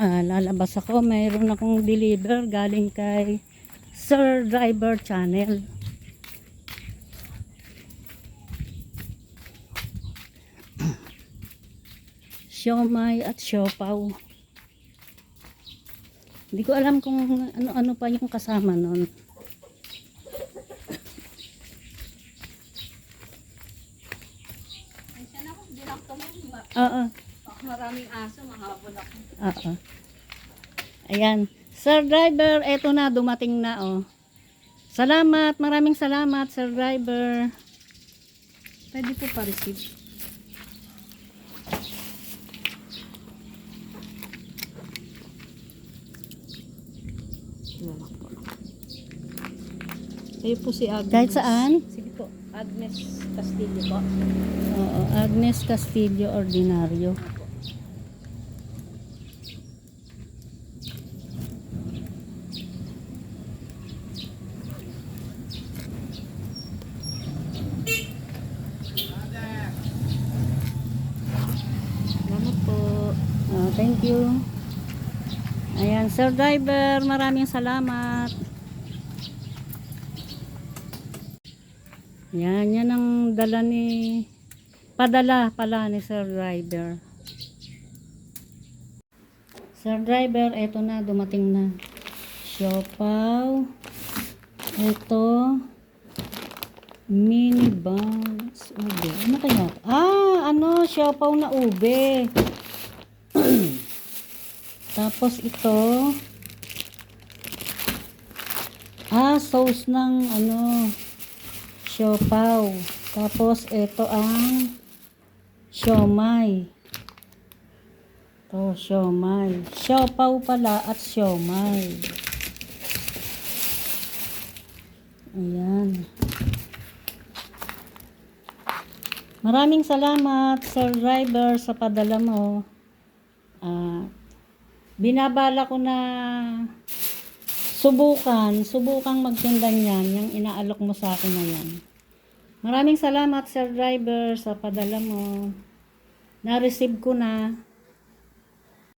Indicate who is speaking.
Speaker 1: Lalabas ako, mayroon akong deliver galing kay Sir Driver Channel. Siomai at siopaw. Hindi ko alam kung ano-ano pa yung kasama nun. Oo.
Speaker 2: Maraming aso, mahabol ako.
Speaker 1: Oo. Ayan. Sir Driver, eto na, dumating na, oh. Salamat, maraming salamat, Sir Driver.
Speaker 2: Pwede po pa-receive. Kayo po si Agnes.
Speaker 1: Kahit saan?
Speaker 2: Sige po, Agnes Castillo po.
Speaker 1: Oo, Agnes Castillo Ordinario.
Speaker 2: Salamat po.
Speaker 1: Thank you. Ayan, Sir Driver, maraming salamat. Yan ang padala pala ni Sir Driver. Sir Driver, eto na, dumating na. Siopaw. Eto. Mini buns. Ube. Ano kaya? Siopaw na ube. Tapos ito. Sauce ng siopaw. Tapos ito ang siomai. Ito, siomai. Siopaw pala at siomai. Ayan. Maraming salamat, Sir Driver, sa padala mo. Binabala ko na subukang magtinda niyan, yung inaalok mo sa akin na yan. Maraming salamat, Sir Driver, sa padala mo. Na-receive ko na.